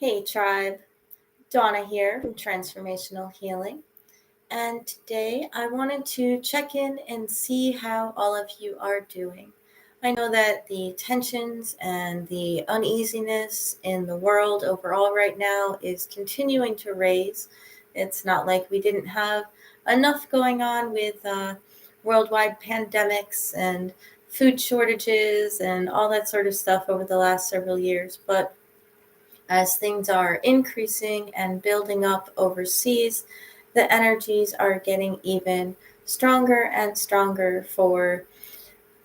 Hey tribe, Dawna here from Transformational Healing. And today I wanted to check in and see how all of you are doing. I know that the tensions and the uneasiness in the world overall right now is continuing to raise. It's not like we didn't have enough going on with worldwide pandemics and food shortages and all that sort of stuff over the last several years, but as things are increasing and building up overseas, the energies are getting even stronger and stronger for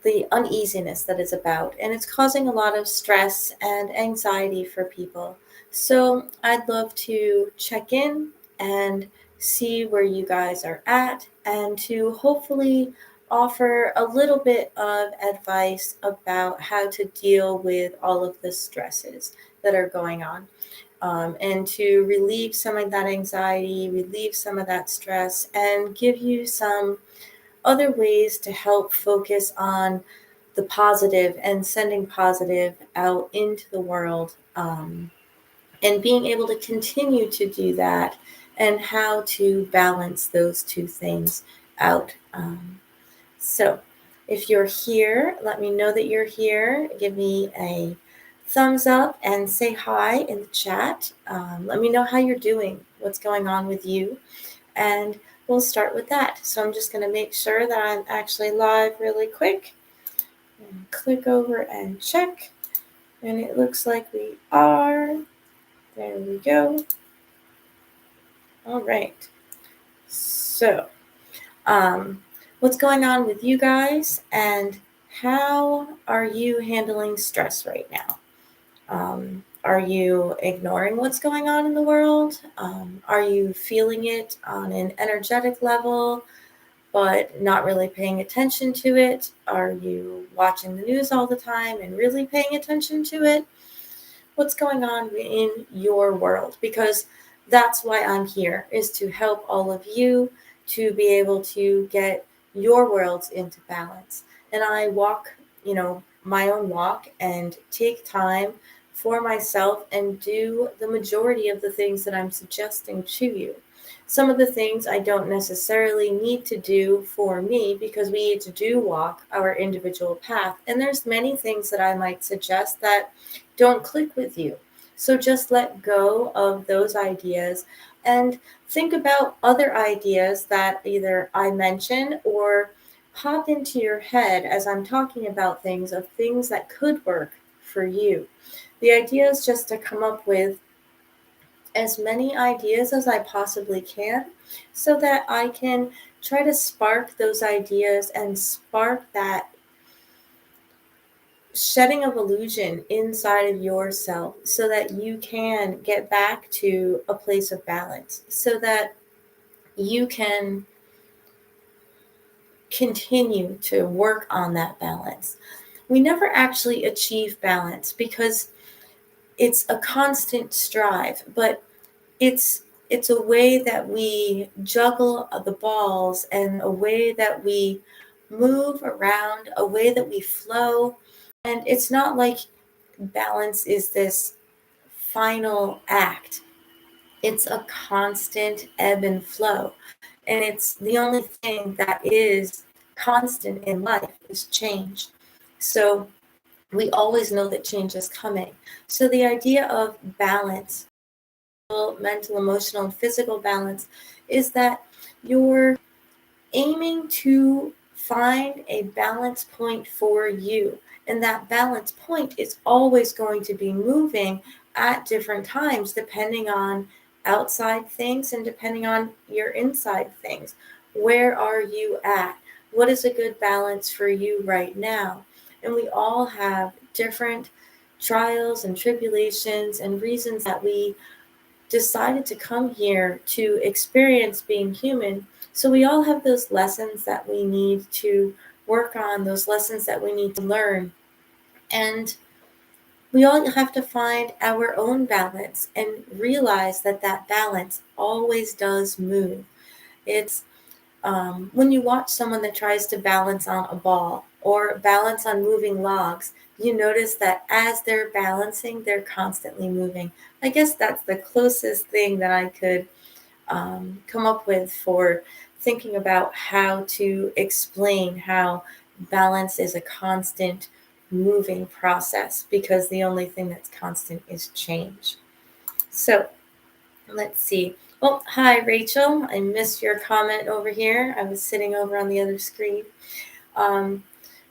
the uneasiness that is about. And it's causing a lot of stress and anxiety for people. So I'd love to check in and see where you guys are at and to hopefully offer a little bit of advice about how to deal with all of the stresses that are going on, and to relieve some of that anxiety, relieve some of that stress, and give you some other ways to help focus on the positive and sending positive out into the world, and being able to continue to do that and how to balance those two things out. So if you're here, let me know that you're here. Give me a thumbs up and say hi in the chat. Let me know how you're doing, what's going on with you, and we'll start with that. So I'm just going to make sure that I'm actually live really quick and click over and check. And it looks like we are. There we go. All right. So, what's going on with you guys, and how are you handling stress right now? Are you ignoring what's going on in the world? Are you feeling it on an energetic level, but not really paying attention to it? Are you watching the news all the time and really paying attention to it? What's going on in your world? Because that's why I'm here, is to help all of you to be able to get your worlds into balance. And I walk, my own walk and take time for myself and do the majority of the things that I'm suggesting to you. Some of the things I don't necessarily need to do for me, because we each do walk our individual path. And there's many things that I might suggest that don't click with you. So just let go of those ideas and think about other ideas that either I mention or pop into your head as I'm talking about things, of things that could work for you. The idea is just to come up with as many ideas as I possibly can so that I can try to spark those ideas and spark that shedding of illusion inside of yourself so that you can get back to a place of balance, so that you can continue to work on that balance. We never actually achieve balance because it's a constant strive, but it's a way that we juggle the balls, and a way that we move around, a way that we flow. And it's not like balance is this final act. It's a constant ebb and flow. And it's the only thing that is constant in life is change. So we always know that change is coming. So the idea of balance, mental, emotional, and physical balance, is that you're aiming to find a balance point for you. And that balance point is always going to be moving at different times, depending on outside things and depending on your inside things. Where are you at? What is a good balance for you right now? And we all have different trials and tribulations and reasons that we decided to come here to experience being human. So we all have those lessons that we need to work on, those lessons that we need to learn. And we all have to find our own balance and realize that that balance always does move. It's when you watch someone that tries to balance on a ball or balance on moving logs, you notice that as they're balancing, they're constantly moving. I guess that's the closest thing that I could come up with for thinking about how to explain how balance is a constant moving process, because the only thing that's constant is change. So let's see. Oh, hi, Rachel. I missed your comment over here. I was sitting over on the other screen. Um,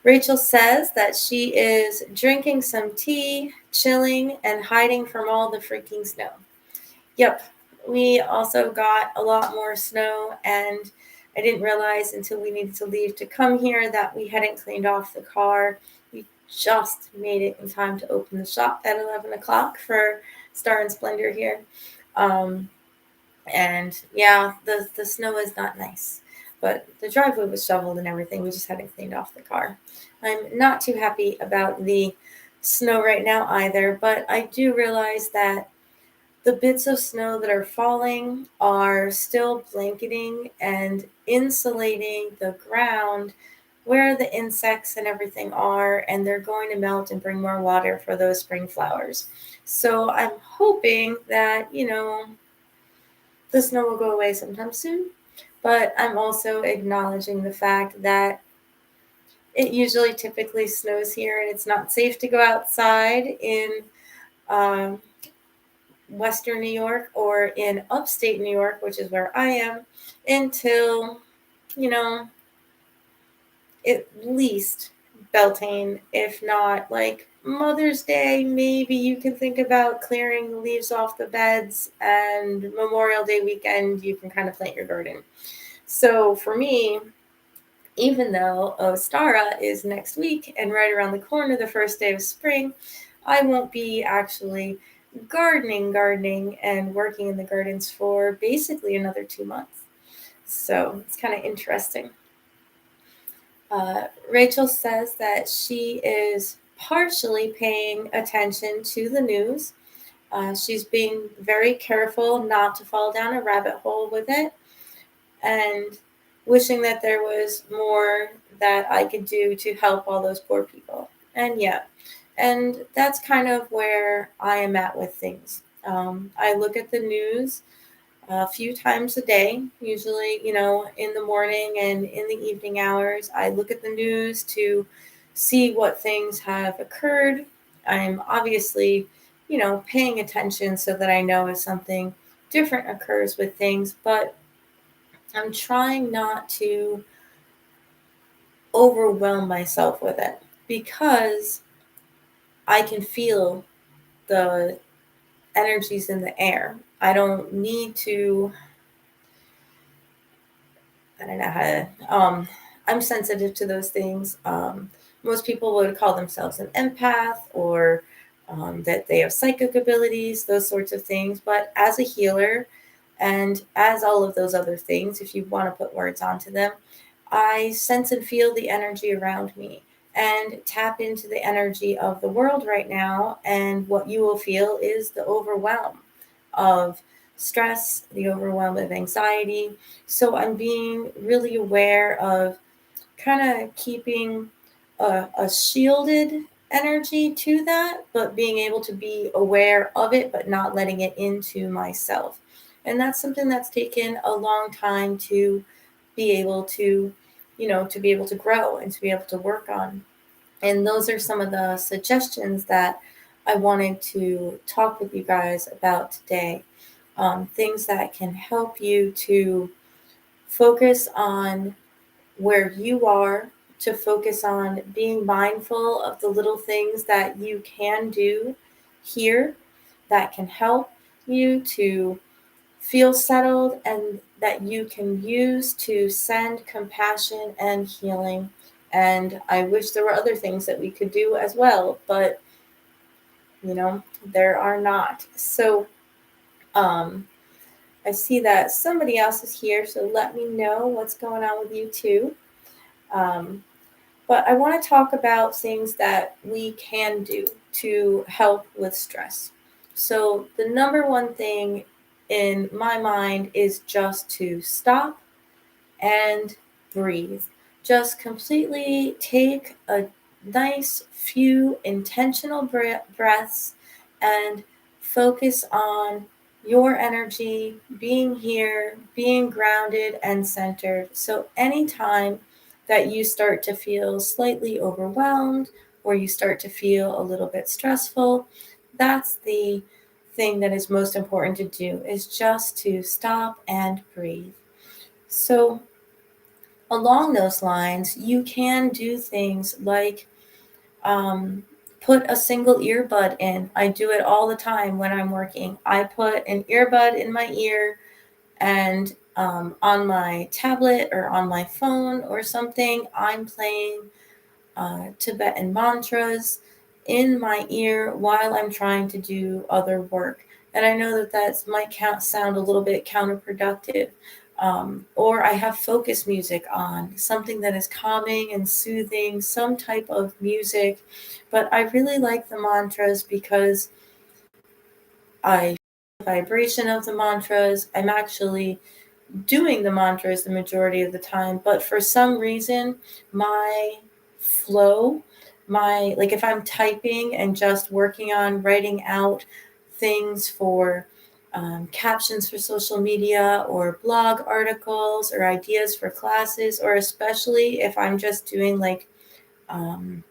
Rachel says that she is drinking some tea, chilling, and hiding from all the freaking snow. Yep, we also got a lot more snow, and I didn't realize until we needed to leave to come here that we hadn't cleaned off the car. We just made it in time to open the shop at 11 o'clock for Star and Splendor here. Um, and yeah, the snow is not nice, but the driveway was shoveled and everything. We just hadn't cleaned off the car. I'm not too happy about the snow right now either, but I do realize that the bits of snow that are falling are still blanketing and insulating the ground where the insects and everything are, and they're going to melt and bring more water for those spring flowers. So I'm hoping that, the snow will go away sometime soon. But I'm also acknowledging the fact that it usually typically snows here, and it's not safe to go outside in um, Western New York or in upstate New York, which is where I am, until, you know, at least Beltane, if not like Mother's Day. Maybe you can think about clearing the leaves off the beds, and Memorial Day weekend, you can kind of plant your garden. So for me, even though Ostara is next week and right around the corner, the first day of spring, I won't be actually gardening and working in the gardens for basically another 2 months. So it's kind of interesting. Rachel says that she is partially paying attention to the news. She's being very careful not to fall down a rabbit hole with it, and wishing that there was more that I could do to help all those poor people. And yeah, and that's kind of where I am at with things. I look at the news a few times a day, usually, in the morning and in the evening hours. I look at the news to see what things have occurred. I'm obviously, paying attention so that I know if something different occurs with things, but I'm trying not to overwhelm myself with it, because I can feel the energies in the air. I don't need to, I don't know how to, I'm sensitive to those things. Most people would call themselves an empath, or that they have psychic abilities, those sorts of things. But as a healer, and as all of those other things, if you want to put words onto them, I sense and feel the energy around me and tap into the energy of the world right now. And what you will feel is the overwhelm of stress, the overwhelm of anxiety. So I'm being really aware of kind of keeping a shielded energy to that, but being able to be aware of it, but not letting it into myself. And that's something that's taken a long time to be able to, to be able to grow and to be able to work on. And those are some of the suggestions that I wanted to talk with you guys about today. Things that can help you to focus on where you are, to focus on being mindful of the little things that you can do here that can help you to feel settled, and that you can use to send compassion and healing. And I wish there were other things that we could do as well, but there are not. So um, I see that somebody else is here, so let me know what's going on with you too. Um, but I want to talk about things that we can do to help with stress. So the number one thing in my mind is just to stop and breathe. Just completely take a nice few intentional breaths and focus on your energy, being here, being grounded and centered. So, anytime that you start to feel slightly overwhelmed or you start to feel a little bit stressful, that's the thing that is most important to do, is just to stop and breathe. So, along those lines, you can do things like um, put a single earbud in. I do it all the time when I'm working. I put an earbud in my ear, and on my tablet or on my phone or something, I'm playing Tibetan mantras in my ear while I'm trying to do other work. And I know that that might sound a little bit counterproductive. Or I have focus music on, something that is calming and soothing, some type of music. But I really like the mantras because I feel the vibration of the mantras. I'm actually doing the mantras the majority of the time, but for some reason, my flow, my, like, if I'm typing and just working on writing out things for captions for social media or blog articles or ideas for classes, or especially if I'm just doing like um,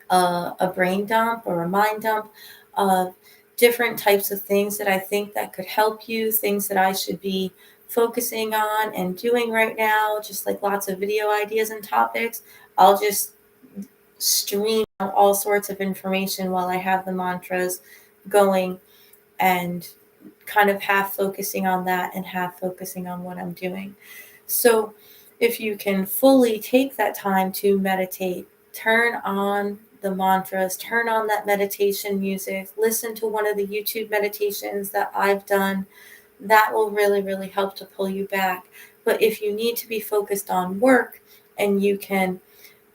a brain dump or a mind dump of different types of things that I think that could help you, things that I should be focusing on and doing right now, just like lots of video ideas and topics. I'll just stream out all sorts of information while I have the mantras going, and kind of half focusing on that and half focusing on what I'm doing. So if you can fully take that time to meditate, turn on the mantras, turn on that meditation music, listen to one of the YouTube meditations that I've done, that will really, really help to pull you back. But if you need to be focused on work and you can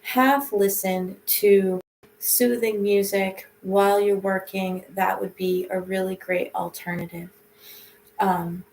half listen to soothing music while you're working, that would be a really great alternative. Um,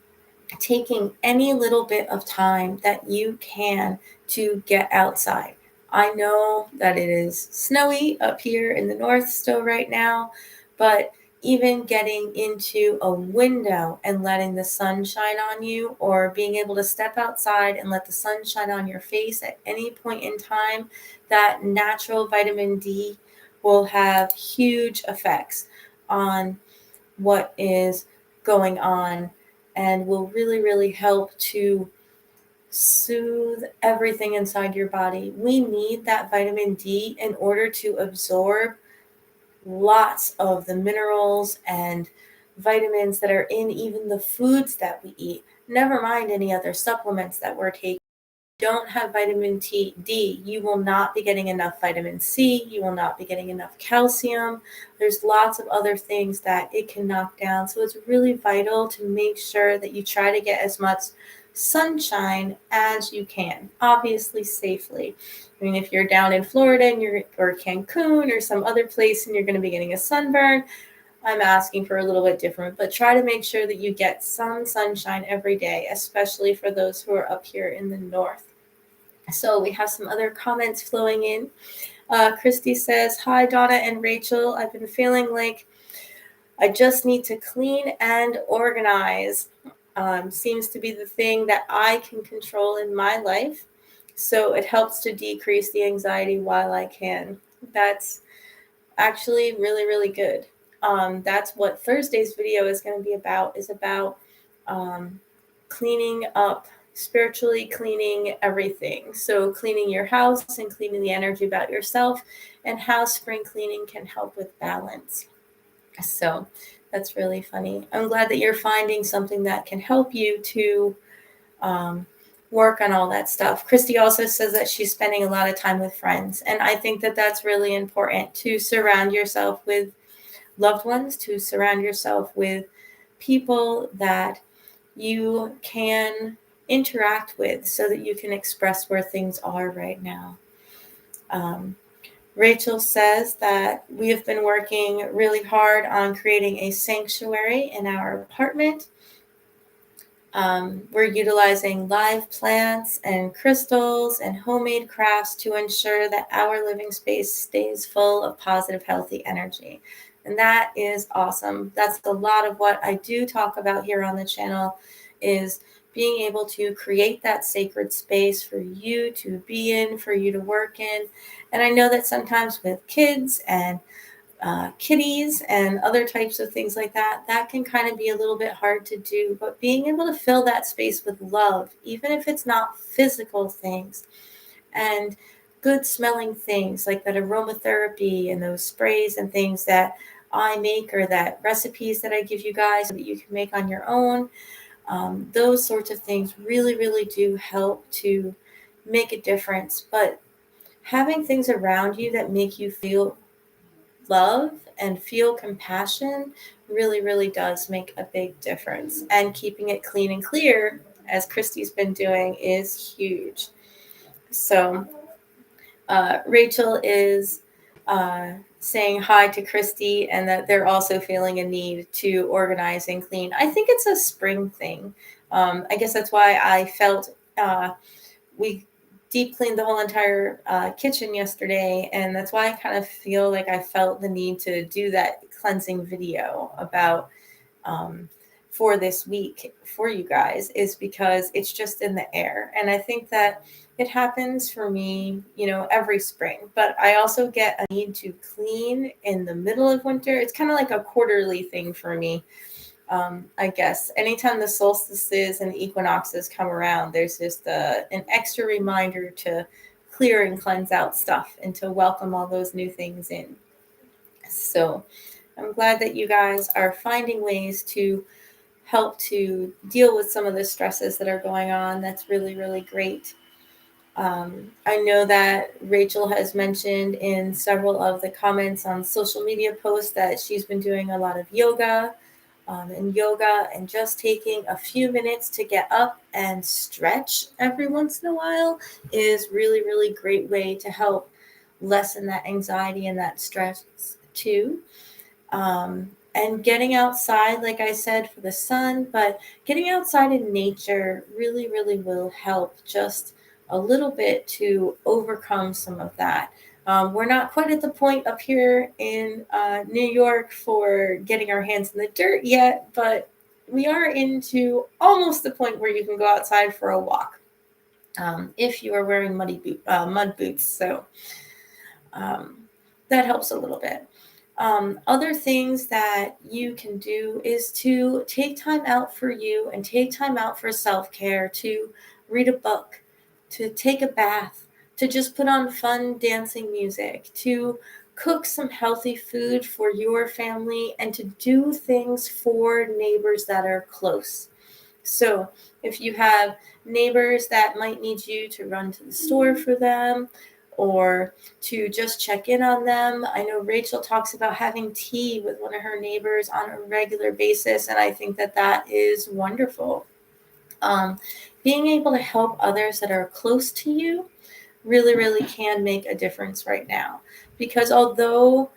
Taking any little bit of time that you can to get outside. I know that it is snowy up here in the north still right now, but even getting into a window and letting the sun shine on you, or being able to step outside and let the sun shine on your face at any point in time, that natural vitamin D will have huge effects on what is going on, and will really, really help to soothe everything inside your body. We need that vitamin D in order to absorb lots of the minerals and vitamins that are in even the foods that we eat, never mind any other supplements that we're taking. Don't have vitamin D, you will not be getting enough vitamin C, you will not be getting enough calcium. There's lots of other things that it can knock down. So it's really vital to make sure that you try to get as much sunshine as you can, obviously safely. I mean, if you're down in Florida and or Cancun or some other place and you're going to be getting a sunburn, I'm asking for a little bit different, but try to make sure that you get some sunshine every day, especially for those who are up here in the north. So we have some other comments flowing in. Christy says, "Hi, Dawna and Rachel. I've been feeling like I just need to clean and organize. Seems to be the thing that I can control in my life. So it helps to decrease the anxiety while I can." That's actually really, really good. That's what Thursday's video is going to be about, is about um, cleaning up, spiritually cleaning everything. So cleaning your house and cleaning the energy about yourself, and how spring cleaning can help with balance. So that's really funny. I'm glad that you're finding something that can help you to um, work on all that stuff. Christy also says that she's spending a lot of time with friends. And I think that that's really important, to surround yourself with loved ones, to surround yourself with people that you can interact with so that you can express where things are right now. Rachel says that we have been working really hard on creating a sanctuary in our apartment. We're utilizing live plants and crystals and homemade crafts to ensure that our living space stays full of positive, healthy energy. And that is awesome. That's a lot of what I do talk about here on the channel is being able to create that sacred space for you to be in, for you to work in. And I know that sometimes with kids and kitties and other types of things like that, that can kind of be a little bit hard to do. But being able to fill that space with love, even if it's not physical things, and good smelling things like that aromatherapy and those sprays and things that I make or that recipes that I give you guys so that you can make on your own, those sorts of things really, really do help to make a difference. But having things around you that make you feel love and feel compassion really, really does make a big difference. And keeping it clean and clear, as Christy's been doing, is huge. So, Rachel is saying hi to Christy and that they're also feeling a need to organize and clean. I think it's a spring thing. I guess that's why I felt we deep cleaned the whole entire kitchen yesterday, and that's why I kind of feel like I felt the need to do that cleansing video about for this week for you guys, is because it's just in the air. And I think that it happens for me, every spring, but I also get a need to clean in the middle of winter. It's kind of like a quarterly thing for me. I guess anytime the solstices and equinoxes come around, there's just an extra reminder to clear and cleanse out stuff and to welcome all those new things in. So I'm glad that you guys are finding ways to help to deal with some of the stresses that are going on. That's really, really great. I know that Rachel has mentioned in several of the comments on social media posts that she's been doing a lot of yoga. And yoga and just taking a few minutes to get up and stretch every once in a while is really, really great way to help lessen that anxiety and that stress too. And getting outside, like I said, for the sun, but getting outside in nature really, really will help just a little bit to overcome some of that. We're not quite at the point up here in New York for getting our hands in the dirt yet, but we are into almost the point where you can go outside for a walk if you are wearing mud boots. So that helps a little bit. Other things that you can do is to take time out for you and take time out for self-care, to read a book, to take a bath, to just put on fun dancing music, to cook some healthy food for your family, and to do things for neighbors that are close. So if you have neighbors that might need you to run to the store for them or to just check in on them. I know Rachel talks about having tea with one of her neighbors on a regular basis, and I think that that is wonderful. Being able to help others that are close to you really, really can make a difference right now. Because although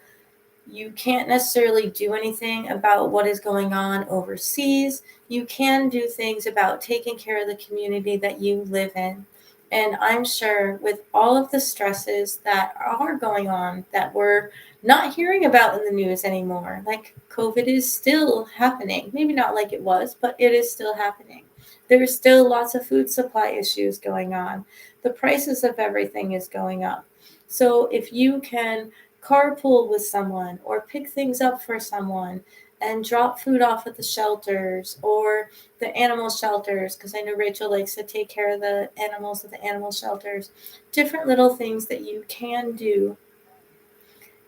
you can't necessarily do anything about what is going on overseas, you can do things about taking care of the community that you live in. And I'm sure with all of the stresses that are going on that we're not hearing about in the news anymore, like COVID is still happening. Maybe not like it was, but it is still happening. There's still lots of food supply issues going on. The prices of everything is going up. So if you can carpool with someone or pick things up for someone and drop food off at the shelters or the animal shelters, because I know Rachel likes to take care of the animals at the animal shelters, different little things that you can do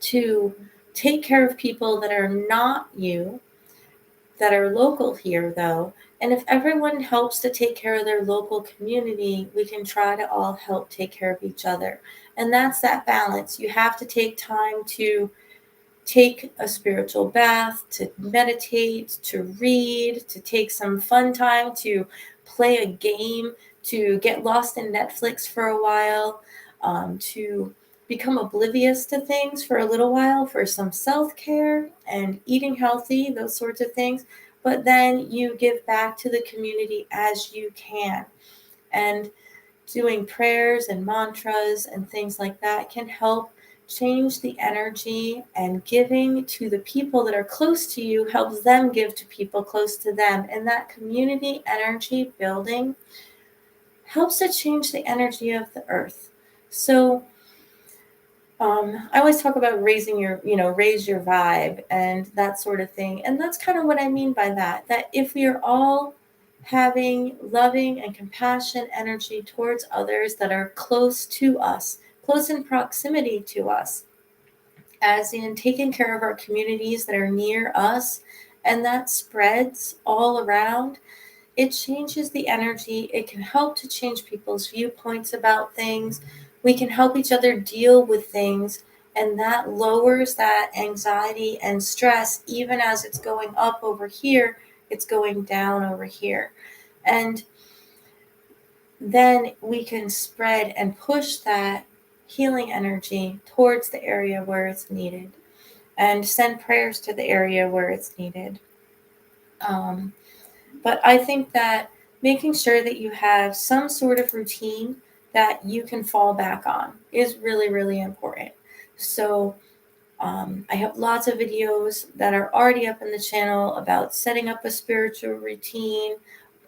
to take care of people that are not you, that are local here though. And if everyone helps to take care of their local community, we can try to all help take care of each other. And that's that balance. You have to take time to take a spiritual bath, to meditate, to read, to take some fun time, to play a game, to get lost in Netflix for a while, to become oblivious to things for a little while, for some self-care and eating healthy, those sorts of things. but then you give back to the community as you can. And doing prayers and mantras and things like that can help change the energy, and giving to the people that are close to you helps them give to people close to them. And that community energy building helps to change the energy of the earth. So I always talk about raising your, raise your vibe and that sort of thing. And that's kind of what I mean by that. That if we are all having loving and compassion energy towards others that are close to us, close in proximity to us, as in taking care of our communities that are near us, and that spreads all around, it changes the energy. It can help to change people's viewpoints about things. We can help each other deal with things, and that lowers that anxiety and stress. Even as it's going up over here, it's going down over here. And then we can spread and push that healing energy towards the area where it's needed, and send prayers to the area where it's needed. But I think that making sure that you have some sort of routine that you can fall back on is really, really important. So I have lots of videos that are already up in the channel about setting up a spiritual routine,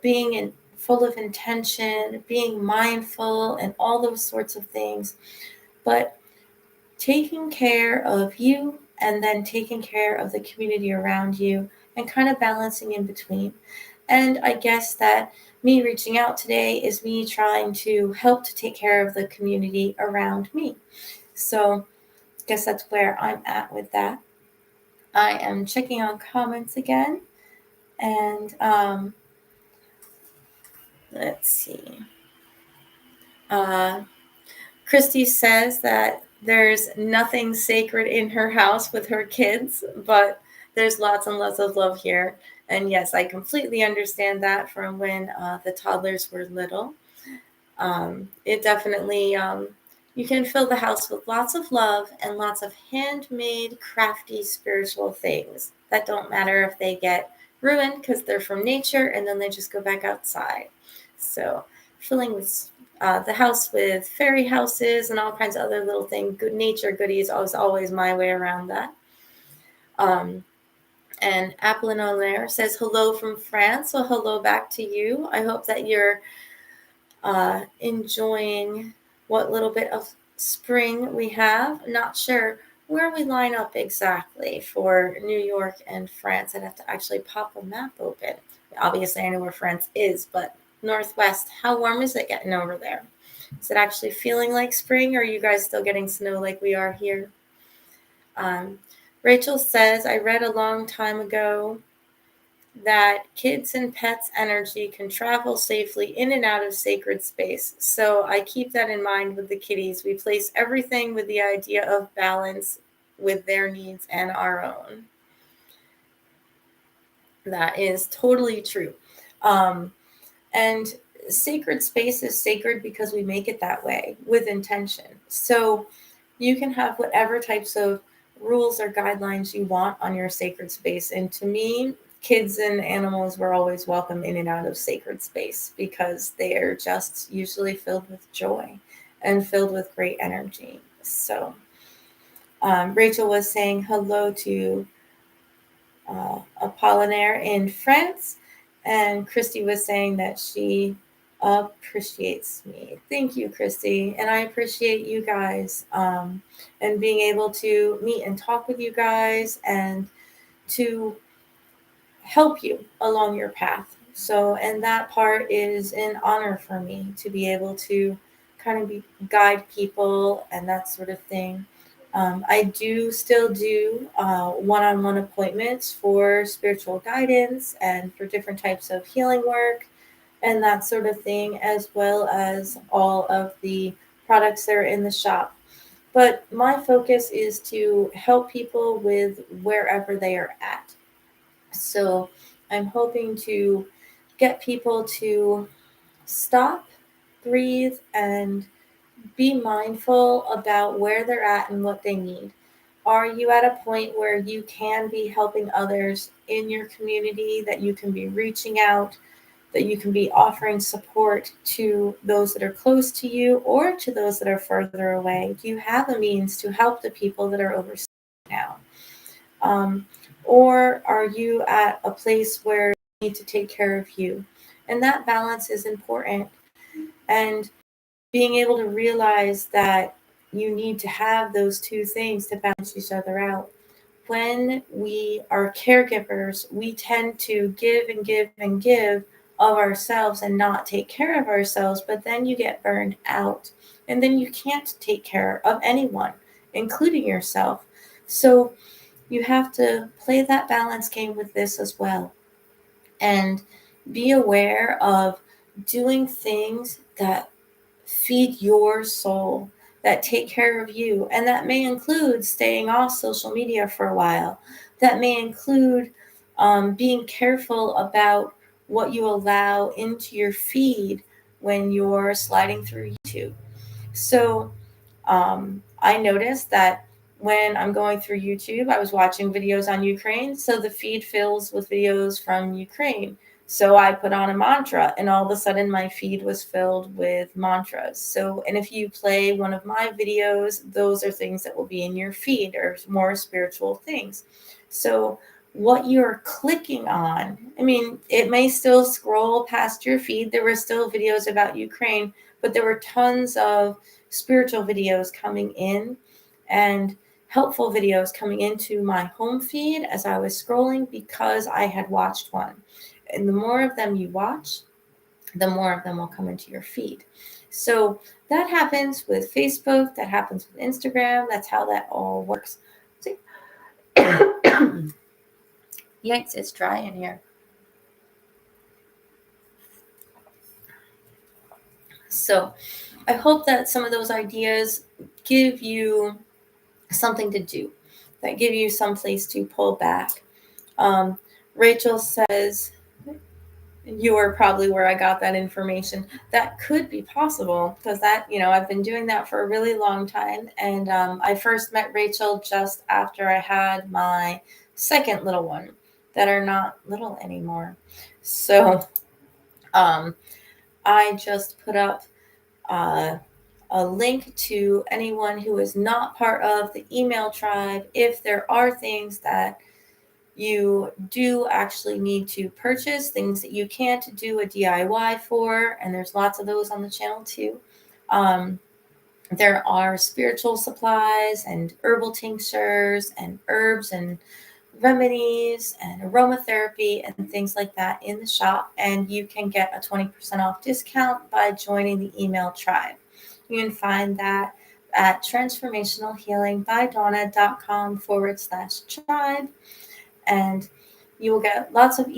being full of intention, being mindful, and all those sorts of things. But taking care of you and then taking care of the community around you, and kind of balancing in between. And I guess that me reaching out today is me trying to help to take care of the community around me. So I guess that's where I'm at with that. I am checking on comments again. And let's see. Christy says that there's nothing sacred in her house with her kids, but there's lots and lots of love here. And yes, I completely understand that from when the toddlers were little. It definitely, you can fill the house with lots of love and lots of handmade, crafty, spiritual things that don't matter if they get ruined because they're from nature and then they just go back outside. So filling with the house with fairy houses and all kinds of other little things, good nature goodies, was always my way around that. And Apollinaire says hello from France. So hello back to you. I hope that you're enjoying what little bit of spring we have. Not sure where we line up exactly for New York and France. I'd have to actually pop a map open. Obviously, I know where France is, but Northwest, how warm is it getting over there? Is it actually feeling like spring, or are you guys still getting snow like we are here? Rachel says, I read a long time ago that kids and pets' energy can travel safely in and out of sacred space. So I keep that in mind with the kitties. We place everything with the idea of balance with their needs and our own. That is totally true. And sacred space is sacred because we make it that way with intention. So you can have whatever types of rules or guidelines you want on your sacred space. And to me, kids and animals were always welcome in and out of sacred space because they are just usually filled with joy and filled with great energy. So Rachel was saying hello to Apollinaire in France, and Christy was saying that she appreciates me. Thank you, Christy. And I appreciate you guys, and being able to meet and talk with you guys and to help you along your path. So, and that part is an honor for me to be able to kind of guide people and that sort of thing. I do still do one-on-one appointments for spiritual guidance and for different types of healing work and that sort of thing, as well as all of the products that are in the shop. But my focus is to help people with wherever they are at. So I'm hoping to get people to stop, breathe, and be mindful about where they're at and what they need. Are you at a point where you can be helping others in your community, that you can be reaching out, that you can be offering support to those that are close to you or to those that are further away? Do you have a means to help the people that are overseas now? Um, or are you at a place where you need to take care of you? And that balance is important. And being able to realize that you need to have those two things to balance each other out. When we are caregivers, we tend to give and give and give of ourselves and not take care of ourselves, but then you get burned out. And then you can't take care of anyone, including yourself. So you have to play that balance game with this as well. And be aware of doing things that feed your soul, that take care of you. And that may include staying off social media for a while. That may include being careful about what you allow into your feed when you're sliding through YouTube. So I noticed that when I'm going through YouTube, I was watching videos on Ukraine. So the feed fills with videos from Ukraine. So I put on a mantra, and all of a sudden my feed was filled with mantras. So, and if you play one of my videos, those are things that will be in your feed, or more spiritual things. So, what you're clicking on, I mean, it may still scroll past your feed. There were still videos about Ukraine, but there were tons of spiritual videos coming in and helpful videos coming into my home feed as I was scrolling, because I had watched one. And the more of them you watch, the more of them will come into your feed. So that happens with Facebook, that happens with Instagram. That's how that all works. Yikes, it's dry in here. So I hope that some of those ideas give you something to do, that give you some place to pull back. Rachel says, you are probably where I got that information. That could be possible, because that, I've been doing that for a really long time. And I first met Rachel just after I had my second little one, that are not little anymore. So I just put up a link to anyone who is not part of the email tribe. If there are things that you do actually need to purchase, things that you can't do a DIY for, and there's lots of those on the channel too. There are spiritual supplies and herbal tinctures and herbs and remedies and aromatherapy and things like that in the shop, and you can get a 20% off discount by joining the email tribe. You can find that at transformationalhealingbydawna.com/tribe, and you will get lots of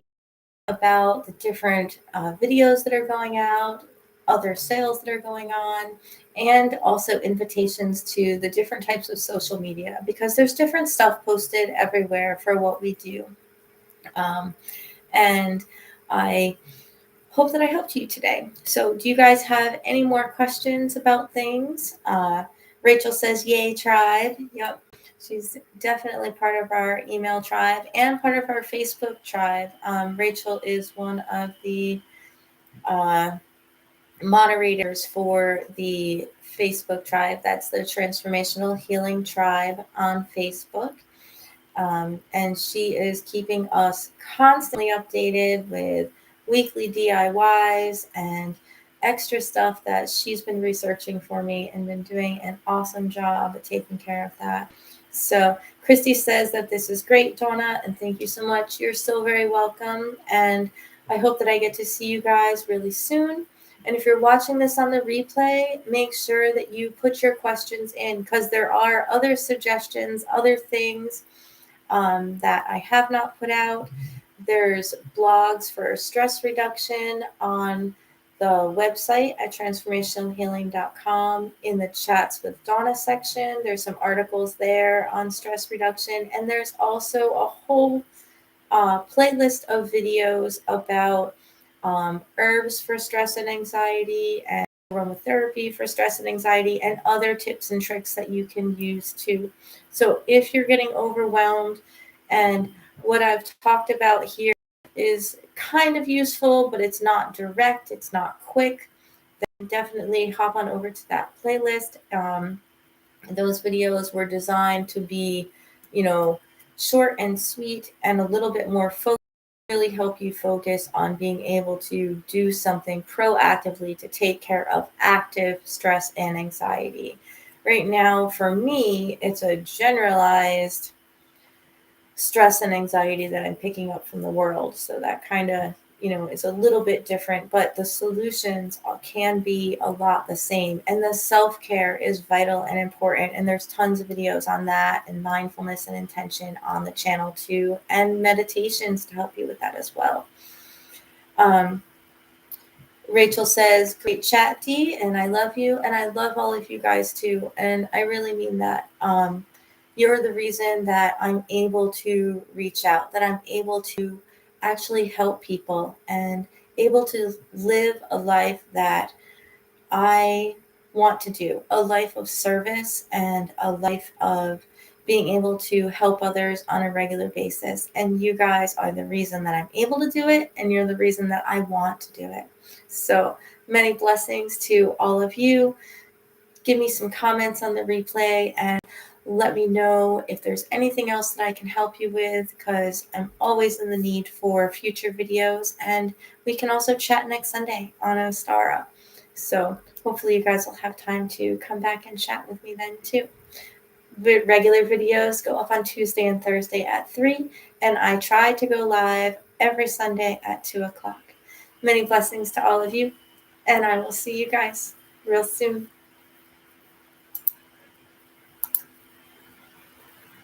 about the different videos that are going out, other sales that are going on, and also invitations to the different types of social media, because there's different stuff posted everywhere for what we do. And I hope that I helped you today. So do you guys have any more questions about things? Rachel says, yay, tribe. Yep. She's definitely part of our email tribe and part of our Facebook tribe. Rachel is one of the moderators for the Facebook tribe. That's the Transformational Healing Tribe on Facebook. And she is keeping us constantly updated with weekly DIYs and extra stuff that she's been researching for me, and been doing an awesome job at taking care of that. So Christy says that this is great, Dawna, and thank you so much. You're still very welcome. And I hope that I get to see you guys really soon. And if you're watching this on the replay, make sure that you put your questions in, because there are other suggestions, other things that I have not put out. There's blogs for stress reduction on the website at transformationalhealing.com. In the chats with Dawna section, there's some articles there on stress reduction. And there's also a whole playlist of videos about herbs for stress and anxiety, and aromatherapy for stress and anxiety, and other tips and tricks that you can use too. So if you're getting overwhelmed and what I've talked about here is kind of useful, but it's not direct, it's not quick, then definitely hop on over to that playlist. Those videos were designed to be, short and sweet and a little bit more focused, really help you focus on being able to do something proactively to take care of active stress and anxiety. Right now, for me, it's a generalized stress and anxiety that I'm picking up from the world. So that kind of, is a little bit different, but the solutions can be a lot the same. And the self-care is vital and important. And there's tons of videos on that, and mindfulness and intention on the channel too, and meditations to help you with that as well. Rachel says, great chat, Dee, and I love you. And I love all of you guys too. And I really mean that. You're the reason that I'm able to reach out, that I'm able to actually help people and able to live a life that I want to do, a life of service and a life of being able to help others on a regular basis. And you guys are the reason that I'm able to do it, and you're the reason that I want to do it. So many blessings to all of you. Give me some comments on the replay and let me know if there's anything else that I can help you with, because I'm always in the need for future videos. And we can also chat next Sunday on Ostara. So hopefully you guys will have time to come back and chat with me then too. Regular videos go up on Tuesday and Thursday at 3, and I try to go live every Sunday at 2 o'clock. Many blessings to all of you, and I will see you guys real soon.